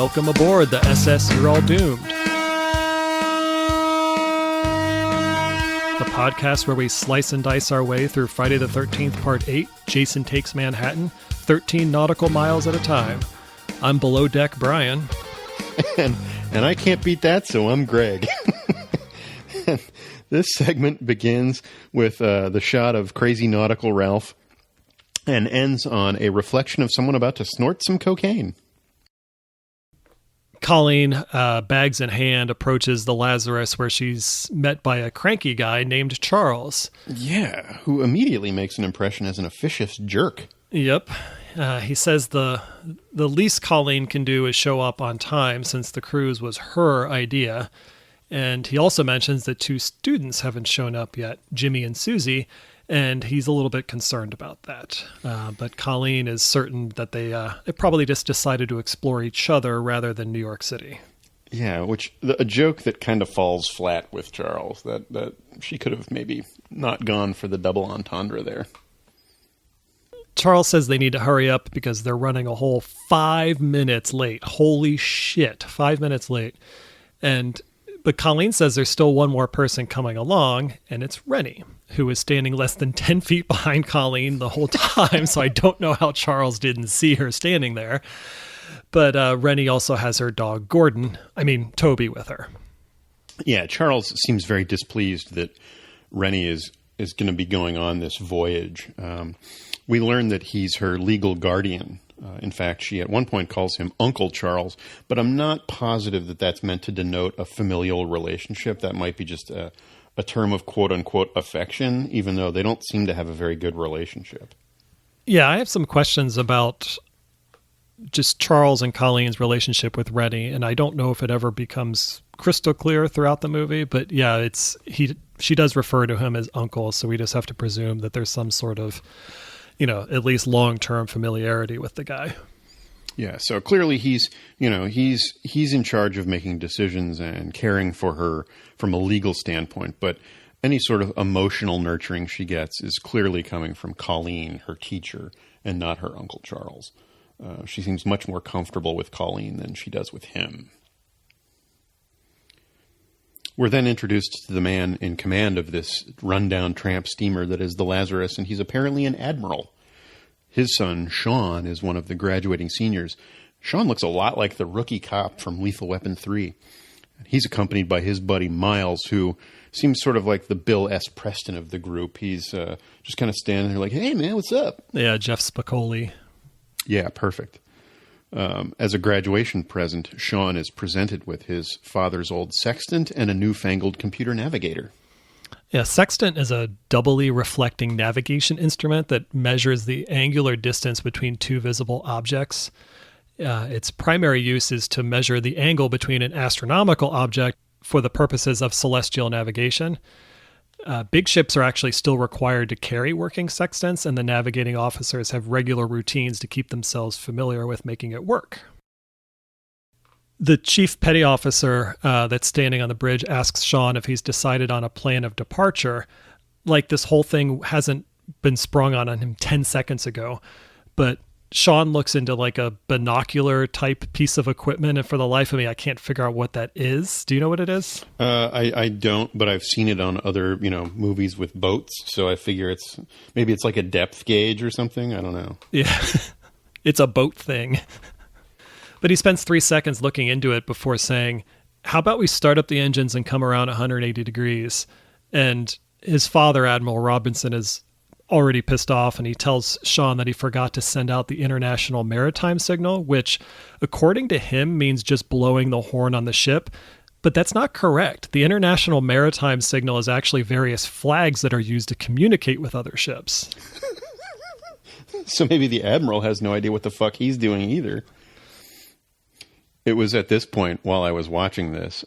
Welcome aboard the SS You're All Doomed. The podcast where we slice and dice our way through Friday the 13th Part 8, Jason Takes Manhattan, 13 nautical miles at a time. I'm Below Deck Brian. And I can't beat that, so I'm Greg. This segment begins with the shot of crazy nautical Ralph and ends on a reflection of someone about to snort some cocaine. Colleen, bags in hand, approaches the Lazarus where she's met by a cranky guy named Charles. Yeah, who immediately makes an impression as an officious jerk. Yep. He says the least Colleen can do is show up on time since the cruise was her idea. And he also mentions that two students haven't shown up yet, Jimmy and Susie, and he's a little bit concerned about that. But Colleen is certain that they probably just decided to explore each other rather than New York City. Yeah, a joke that kind of falls flat with Charles, that she could have maybe not gone for the double entendre there. Charles says they need to hurry up because they're running a whole 5 minutes late. Holy shit, 5 minutes late. But Colleen says there's still one more person coming along, and it's Rennie, who is standing less than 10 feet behind Colleen the whole time, so I don't know how Charles didn't see her standing there. But Rennie also has her dog Toby with her. Yeah, Charles seems very displeased that Rennie is going to be going on this voyage. We learn that he's her legal guardian. In fact, she at one point calls him Uncle Charles, but I'm not positive that that's meant to denote a familial relationship. That might be just a term of quote-unquote affection, even though they don't seem to have a very good relationship. Yeah, I have some questions about just Charles and Colleen's relationship with Rennie, and I don't know if it ever becomes crystal clear throughout the movie, but yeah, she does refer to him as Uncle, so we just have to presume that there's some sort of at least long-term familiarity with the guy. Yeah, so clearly he's in charge of making decisions and caring for her from a legal standpoint, but any sort of emotional nurturing she gets is clearly coming from Colleen, her teacher, and not her Uncle Charles. She seems much more comfortable with Colleen than she does with him. We're then introduced to the man in command of this rundown tramp steamer that is the Lazarus, and he's apparently an admiral. His son, Sean, is one of the graduating seniors. Sean looks a lot like the rookie cop from Lethal Weapon 3. He's accompanied by his buddy Miles, who seems sort of like the Bill S. Preston of the group. He's just kind of standing there like, hey, man, what's up? Yeah, Jeff Spicoli. Yeah, perfect. As a graduation present, Sean is presented with his father's old sextant and a newfangled computer navigator. Yeah, sextant is a doubly reflecting navigation instrument that measures the angular distance between two visible objects. Its primary use is to measure the angle between an astronomical object for the purposes of celestial navigation. Big ships are actually still required to carry working sextants, and the navigating officers have regular routines to keep themselves familiar with making it work. The chief petty officer that's standing on the bridge asks Sean if he's decided on a plan of departure, like this whole thing hasn't been sprung on him 10 seconds ago. But Sean looks into like a binocular type piece of equipment, and for the life of me, I can't figure out what that is. Do you know what it is? I don't, but I've seen it on other, movies with boats, so I figure it's like a depth gauge or something. I don't know. Yeah, it's a boat thing. But he spends 3 seconds looking into it before saying, how about we start up the engines and come around 180 degrees? And his father, Admiral Robinson, is already pissed off, and he tells Sean that he forgot to send out the International Maritime Signal, which, according to him, means just blowing the horn on the ship. But that's not correct. The International Maritime Signal is actually various flags that are used to communicate with other ships. So maybe the Admiral has no idea what the fuck he's doing either. It was at this point, while I was watching this,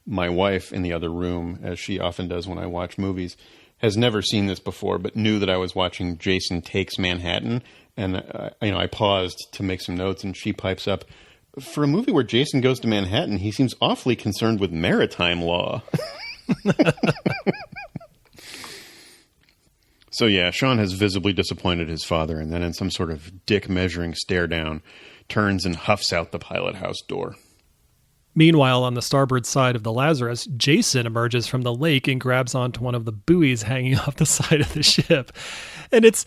my wife in the other room, as she often does when I watch movies, has never seen this before, but knew that I was watching Jason Takes Manhattan. And, I paused to make some notes, and she pipes up, for a movie where Jason goes to Manhattan, he seems awfully concerned with maritime law. So yeah, Sean has visibly disappointed his father, and then in some sort of dick measuring stare down, turns and huffs out the pilot house door. Meanwhile, on the starboard side of the Lazarus, Jason emerges from the lake and grabs onto one of the buoys hanging off the side of the ship. And it's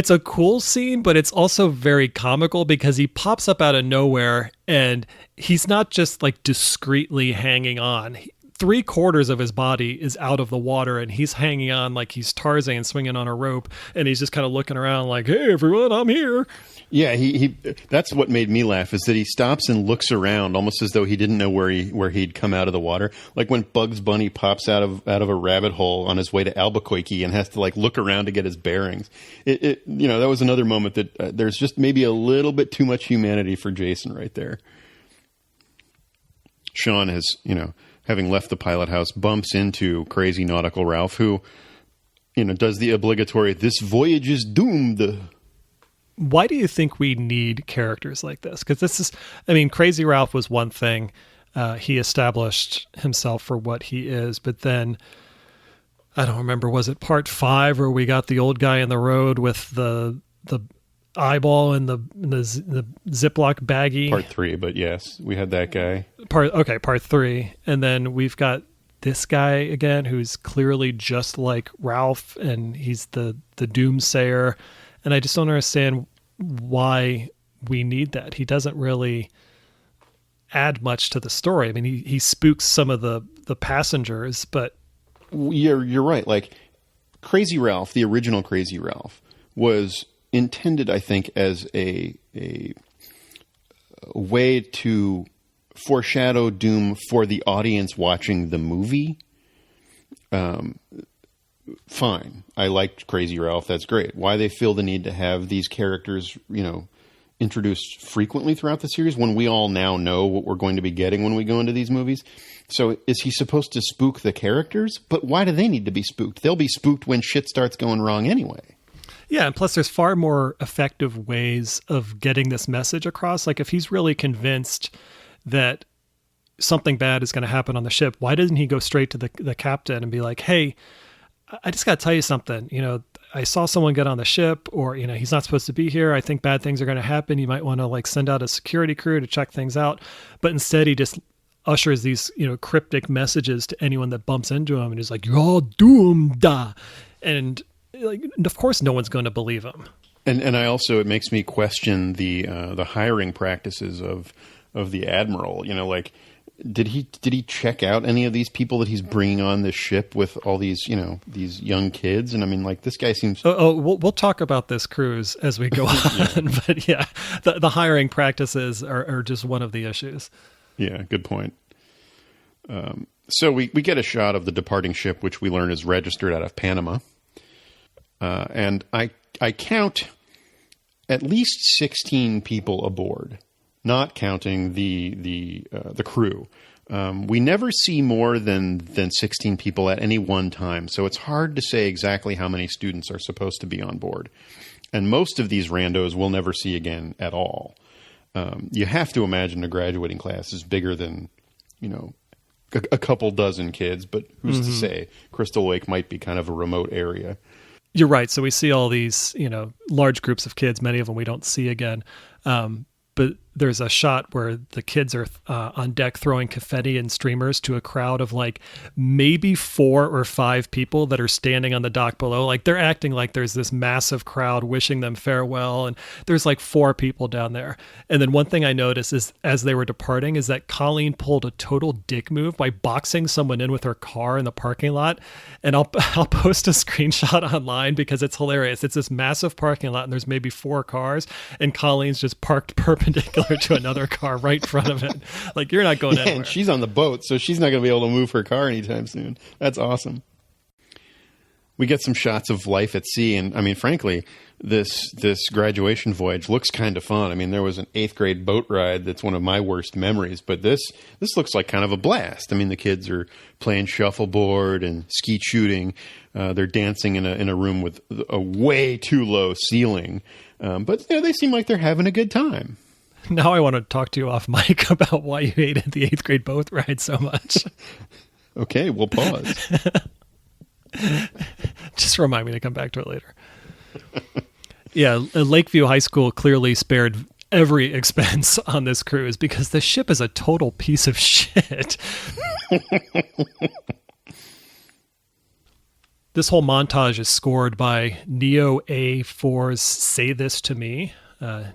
a cool scene, but it's also very comical because he pops up out of nowhere and he's not just like discreetly hanging on. 3/4 of his body is out of the water and he's hanging on like he's Tarzan swinging on a rope, and he's just kind of looking around like, "Hey everyone, I'm here." Yeah, he that's what made me laugh, is that he stops and looks around almost as though he didn't know where he'd come out of the water. Like when Bugs Bunny pops out of a rabbit hole on his way to Albuquerque and has to like look around to get his bearings. That was another moment that there's just maybe a little bit too much humanity for Jason right there. Sean has, having left the pilot house, bumps into Crazy Nautical Ralph, who, does the obligatory, "This voyage is doomed." Why do you think we need characters like this? Because Crazy Ralph was one thing. He established himself for what he is, but then, I don't remember, was it part 5 where we got the old guy in the road with the eyeball and the Ziploc baggie? Part 3, but yes, we had that guy. Part 3. And then we've got this guy again, who's clearly just like Ralph, and he's the doomsayer. And I just don't understand why we need that. He doesn't really add much to the story. I mean, he spooks some of the passengers, but... You're right. Like, Crazy Ralph, the original Crazy Ralph, was intended, I think, as a way to foreshadow doom for the audience watching the movie. Fine. I liked Crazy Ralph. That's great. Why they feel the need to have these characters, introduced frequently throughout the series when we all now know what we're going to be getting when we go into these movies. So is he supposed to spook the characters? But why do they need to be spooked? They'll be spooked when shit starts going wrong anyway. Yeah, and plus there's far more effective ways of getting this message across. Like if he's really convinced that something bad is going to happen on the ship, why doesn't he go straight to the captain and be like, "Hey, I just got to tell you something. I saw someone get on the ship, or, he's not supposed to be here. I think bad things are going to happen. You might want to like send out a security crew to check things out." But instead he just ushers these, cryptic messages to anyone that bumps into him. And he's like, "You're all doomed." And like, of course no one's going to believe him. And I also, it makes me question the hiring practices of the Admiral. Did he check out any of these people that he's bringing on this ship with all these, these young kids? And I mean, like, this guy seems... We'll talk about this cruise as we go on. But yeah, the hiring practices are just one of the issues. Yeah, good point. So we get a shot of the departing ship, which we learn is registered out of Panama. And I count at least 16 people aboard, not counting the crew. We never see more than 16 people at any one time, so it's hard to say exactly how many students are supposed to be on board. And most of these randos we'll never see again at all. You have to imagine a graduating class is bigger than, a couple dozen kids, but who's to say? Crystal Lake might be kind of a remote area. You're right. So we see all these, large groups of kids, many of them we don't see again. But there's a shot where the kids are on deck throwing confetti and streamers to a crowd of like maybe 4 or 5 people that are standing on the dock below. Like they're acting like there's this massive crowd wishing them farewell. And there's like 4 people down there. And then one thing I noticed is as they were departing is that Colleen pulled a total dick move by boxing someone in with her car in the parking lot. And I'll post a screenshot online because it's hilarious. It's this massive parking lot and there's maybe 4 cars and Colleen's just parked perpendicular to another car right in front of it. Like, you're not going anywhere. And she's on the boat, so she's not going to be able to move her car anytime soon. That's awesome. We get some shots of life at sea, and I mean, frankly, this graduation voyage looks kind of fun. I mean, there was an 8th grade boat ride that's one of my worst memories, but this looks like kind of a blast. I mean, the kids are playing shuffleboard and skeet shooting. They're dancing in a room with a way too low ceiling, but they seem like they're having a good time. Now I want to talk to you off mic about why you hated the 8th grade boat ride so much. Okay, we'll pause. Just remind me to come back to it later. Yeah, Lakeview High School clearly spared every expense on this cruise because the ship is a total piece of shit. This whole montage is scored by Neo A4's Say This To Me.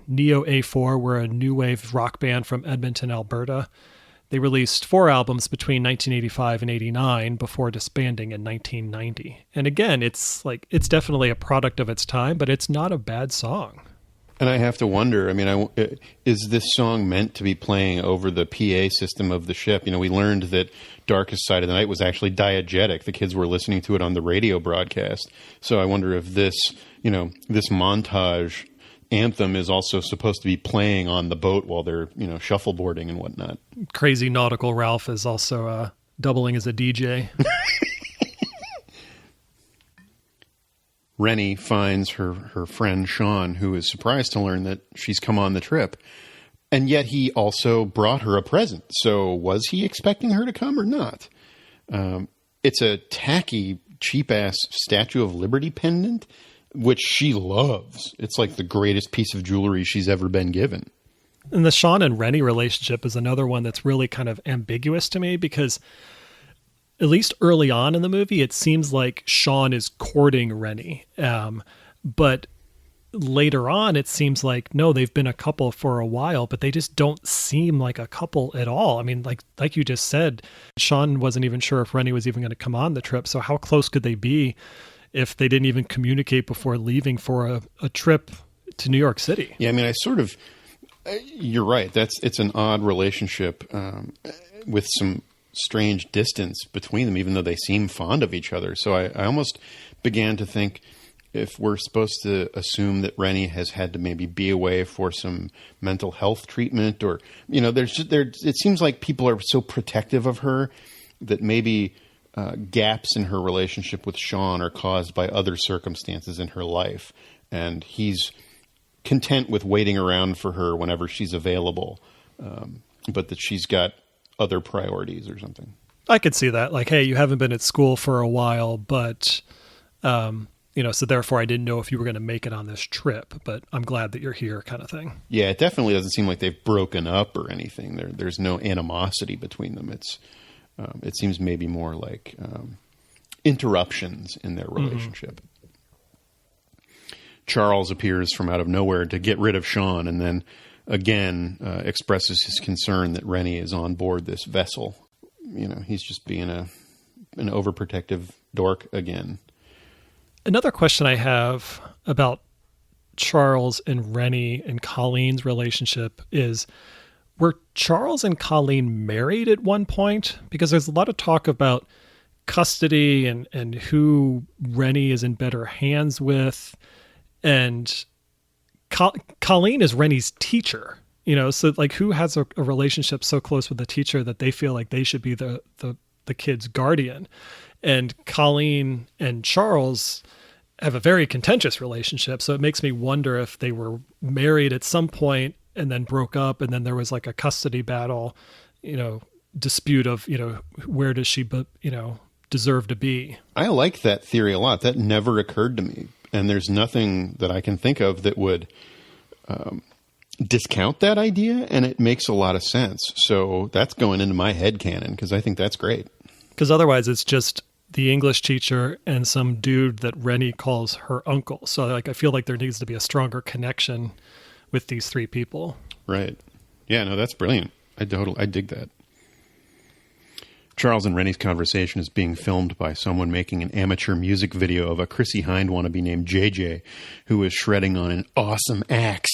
Neo A4 were a new wave rock band from Edmonton, Alberta. They released 4 albums between 1985 and 89 before disbanding in 1990. And again, it's definitely a product of its time, but it's not a bad song. And I have to wonder, is this song meant to be playing over the PA system of the ship? We learned that Darkest Side of the Night was actually diegetic. The kids were listening to it on the radio broadcast. So I wonder if this montage anthem is also supposed to be playing on the boat while they're, shuffleboarding and whatnot. Crazy Nautical Ralph is also doubling as a DJ. Rennie finds her friend Sean, who is surprised to learn that she's come on the trip. And yet he also brought her a present. So was he expecting her to come or not? It's a tacky, cheap-ass Statue of Liberty pendant, which she loves. It's like the greatest piece of jewelry she's ever been given. And the Sean and Rennie relationship is another one that's really kind of ambiguous to me because at least early on in the movie, it seems like Sean is courting Rennie. But later on, it seems like, no, they've been a couple for a while, but they just don't seem like a couple at all. I mean, like you just said, Sean wasn't even sure if Rennie was even going to come on the trip. So how close could they be if they didn't even communicate before leaving for a trip to New York City? Yeah, you're right. It's an odd relationship with some strange distance between them, even though they seem fond of each other. So I almost began to think if we're supposed to assume that Rennie has had to maybe be away for some mental health treatment or, it seems like people are so protective of her that maybe gaps in her relationship with Sean are caused by other circumstances in her life. And he's content with waiting around for her whenever she's available, but that she's got other priorities or something. I could see that. Like, hey, you haven't been at school for a while, but, so therefore I didn't know if you were going to make it on this trip, but I'm glad that you're here kind of thing. Yeah, it definitely doesn't seem like they've broken up or anything. There's no animosity between them. It seems maybe more like interruptions in their relationship. Mm-hmm. Charles appears from out of nowhere to get rid of Sean and then again expresses his concern that Rennie is on board this vessel. He's just being an overprotective dork again. Another question I have about Charles and Rennie and Colleen's relationship is, were Charles and Colleen married at one point? Because there's a lot of talk about custody and who Rennie is in better hands with. And Colleen is Rennie's teacher, so like who has a relationship so close with the teacher that they feel like they should be the kid's guardian? And Colleen and Charles have a very contentious relationship. So it makes me wonder if they were married at some point and then broke up. And then there was like a custody battle, dispute of, where does she, deserve to be? I like that theory a lot. That never occurred to me. And there's nothing that I can think of that would discount that idea. And it makes a lot of sense. So that's going into my head canon because I think that's great. Because otherwise it's just the English teacher and some dude that Rennie calls her uncle. So I feel like there needs to be a stronger connection with these three people. Right. Yeah, no, that's brilliant. I dig that. Charles and Rennie's conversation is being filmed by someone making an amateur music video of a Chrissie Hynde wannabe named JJ, who is shredding on an awesome axe.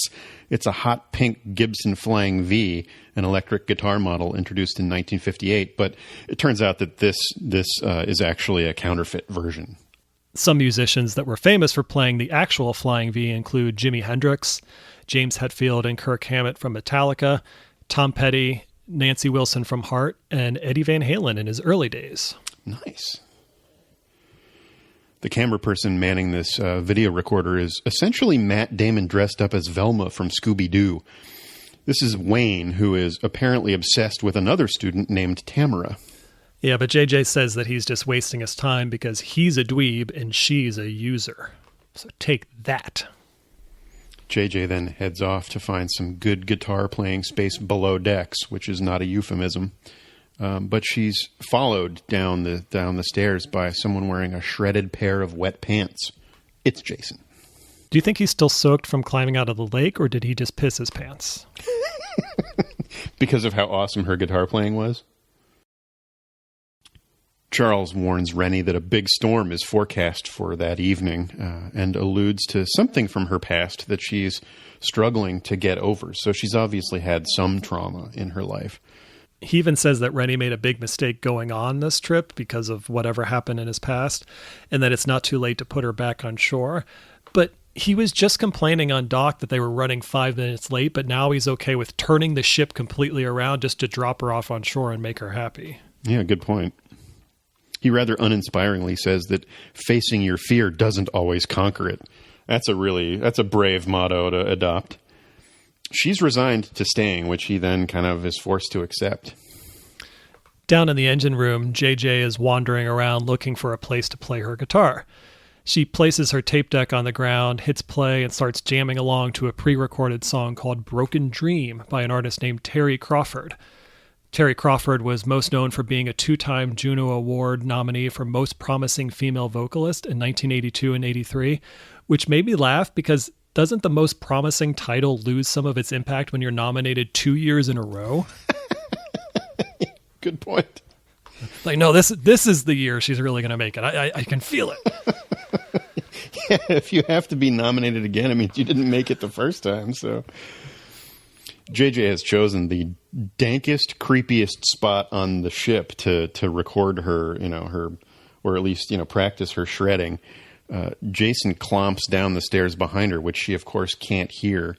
It's a hot pink Gibson Flying V, an electric guitar model introduced in 1958, but it turns out that this is actually a counterfeit version. Some musicians that were famous for playing the actual Flying V include Jimi Hendrix, James Hetfield and Kirk Hammett from Metallica, Tom Petty, Nancy Wilson from Heart, and Eddie Van Halen in his early days. Nice. The camera person manning this video recorder is essentially Matt Damon dressed up as Velma from Scooby-Doo. This is Wayne, who is apparently obsessed with another student named Tamara. Yeah, but JJ says that he's just wasting his time because he's a dweeb and she's a user. So take that. JJ then heads off to find some good guitar playing space below decks, which is not a euphemism. But she's followed down the stairs by someone wearing a shredded pair of wet pants. It's Jason. Do you think he's still soaked from climbing out of the lake, or did he just piss his pants? Because of how awesome her guitar playing was? Charles warns Rennie that a big storm is forecast for that evening, and alludes to something from her past that she's struggling to get over. So she's obviously had some trauma in her life. He even says that Rennie made a big mistake going on this trip because of whatever happened in his past, and that it's not too late to put her back on shore. But he was just complaining on dock that they were running 5 minutes late, but now he's okay with turning the ship completely around just to drop her off on shore and make her happy. Yeah, good point. He rather uninspiringly says that facing your fear doesn't always conquer it. That's a brave motto to adopt. She's resigned to staying, which he then kind of is forced to accept. Down in the engine room, JJ is wandering around looking for a place to play her guitar. She places her tape deck on the ground, hits play, and starts jamming along to a pre-recorded song called Broken Dream by an artist named Terry Crawford. Terry Crawford was most known for being a 2-time Juno Award nominee for Most Promising Female Vocalist in 1982 and 83, which made me laugh because doesn't the Most Promising title lose some of its impact when you're nominated 2 years in a row? Good point. Like, no, this is the year she's really going to make it. I can feel it. Yeah, if you have to be nominated again, it means you didn't make it the first time, so... JJ has chosen the dankest, creepiest spot on the ship to record her, or at least, practice her shredding. Jason clomps down the stairs behind her, which she, of course, can't hear.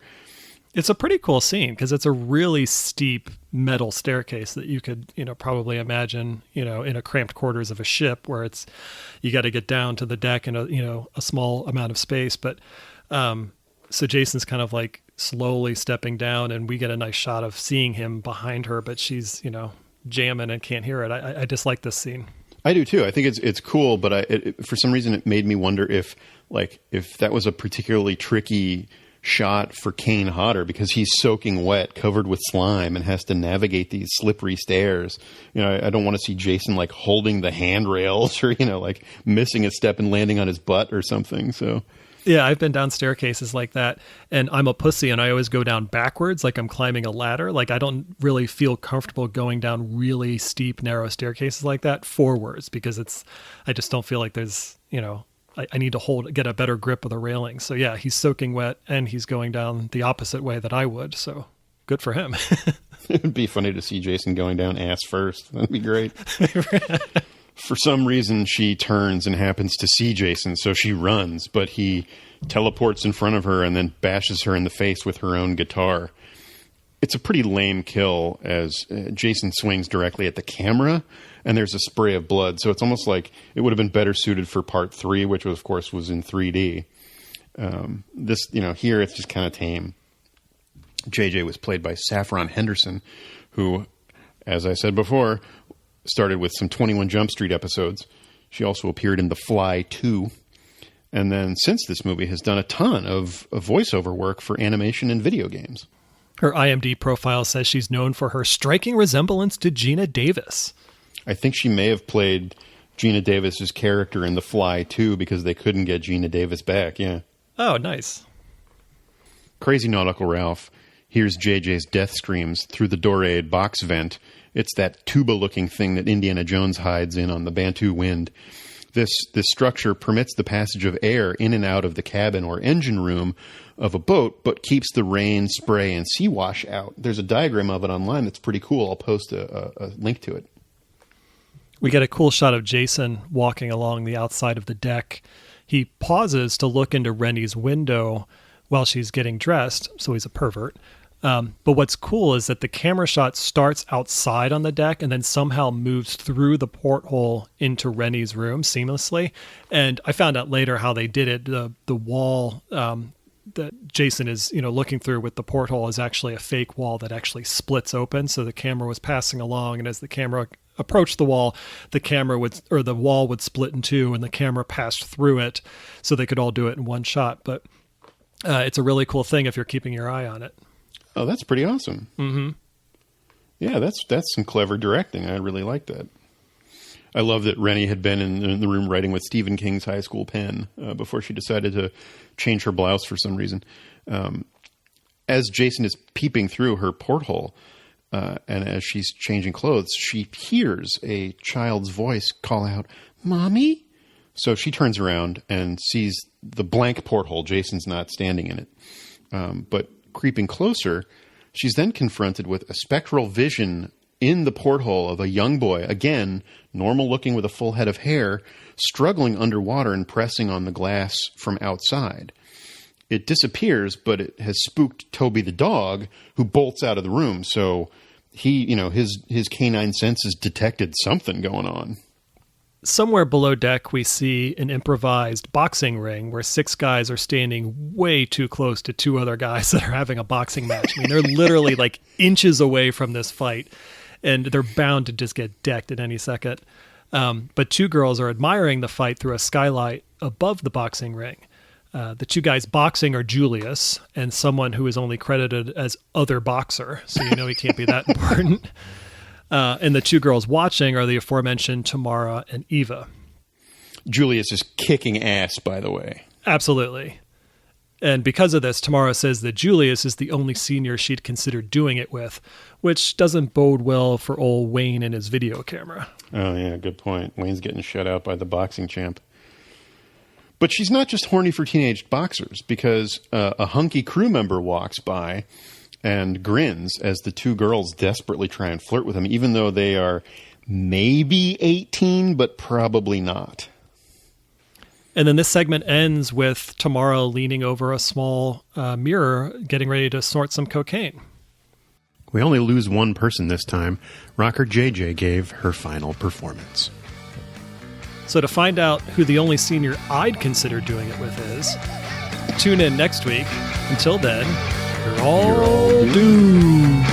It's a pretty cool scene because it's a really steep metal staircase that you could, probably imagine, in a cramped quarters of a ship where you got to get down to the deck in a small amount of space. But so Jason's kind of like slowly stepping down, and we get a nice shot of seeing him behind her, but she's, jamming and can't hear it. I just like this scene. I do too. I think it's cool, but for some reason it made me wonder if that was a particularly tricky shot for Kane Hodder, because he's soaking wet, covered with slime, and has to navigate these slippery stairs. I don't want to see Jason like holding the handrails or like missing a step and landing on his butt or something. So. Yeah, I've been down staircases like that, and I'm a pussy, and I always go down backwards like I'm climbing a get Like, I don't really feel comfortable going down really steep, narrow staircases like that forwards, because I just don't feel like there's, I need to get a better grip of the railing. So yeah, he's soaking wet, and he's going down the opposite way that I would, so good for him. It would be funny to see Jason going down ass first. That'd be great. For some reason, she turns and happens to see Jason, so she runs, but he teleports in front of her and then bashes her in the face with her own guitar. It's a pretty lame kill as Jason swings directly at the camera, and there's a spray of blood, so it's almost like it would have been better suited for part 3, which of course was in 3D. Here it's just kind of tame. JJ was played by Saffron Henderson, who, as I said before, started with some 21 Jump Street episodes. She also appeared in The Fly 2. And then since this movie has done a ton of voiceover work for animation and video games. Her IMDb profile says she's known for her striking resemblance to Gina Davis. I think she may have played Gina Davis's character in The Fly 2 because they couldn't get Gina Davis back, yeah. Oh, nice. Crazy Nautical Ralph hears JJ's death screams through the Dorade box vent. It's that tuba-looking thing that Indiana Jones hides in on the Bantu Wind. This structure permits the passage of air in and out of the cabin or engine room of a boat, but keeps the rain, spray, and sea wash out. There's a diagram of it online that's pretty cool. I'll post a link to it. We get a cool shot of Jason walking along the outside of the deck. He pauses to look into Rennie's window while she's getting dressed, so he's a pervert. But what's cool is that the camera shot starts outside on the deck and then somehow moves through the porthole into Rennie's room seamlessly. And I found out later how they did it. The wall that Jason is, looking through with the porthole is actually a fake wall that actually splits open. So the camera was passing along, and as the camera approached the wall, the wall would split in two, and the camera passed through it, so they could all do it in one shot. But It's a really cool thing if you're keeping your eye on it. Oh, that's pretty awesome. Mm-hmm. Yeah, that's some clever directing. I really like that. I love that Rennie had been in the room writing with Stephen King's high school pen before she decided to change her blouse for some reason. As Jason is peeping through her porthole, and as she's changing clothes, she hears a child's voice call out, "Mommy?" So she turns around and sees the blank porthole. Jason's not standing in it. But creeping closer, she's then confronted with a spectral vision in the porthole of a young boy, again, normal looking with a full head of hair, struggling underwater and pressing on the glass from outside. It disappears, but it has spooked Toby the dog, who bolts out of the room. So he, his canine senses detected something going on. Somewhere below deck, we see an improvised boxing ring where 6 guys are standing way too close to 2 other guys that are having a boxing match. I mean, they're literally like inches away from this fight, and they're bound to just get decked at any second. But 2 girls are admiring the fight through a skylight above the boxing ring. The 2 guys boxing are Julius and someone who is only credited as other boxer, so he can't be that important. And the 2 girls watching are the aforementioned Tamara and Eva. Julius is kicking ass, by the way. Absolutely. And because of this, Tamara says that Julius is the only senior she'd consider doing it with, which doesn't bode well for old Wayne and his video camera. Oh, yeah, good point. Wayne's getting shut out by the boxing champ. But she's not just horny for teenage boxers, because a hunky crew member walks by and grins as the 2 girls desperately try and flirt with him, even though they are maybe 18, but probably not. And then this segment ends with Tamara leaning over a small mirror, getting ready to snort some cocaine. We only lose one person this time. Rocker JJ gave her final performance. So to find out who the only senior I'd consider doing it with is, tune in next week. Until then, you're all doomed.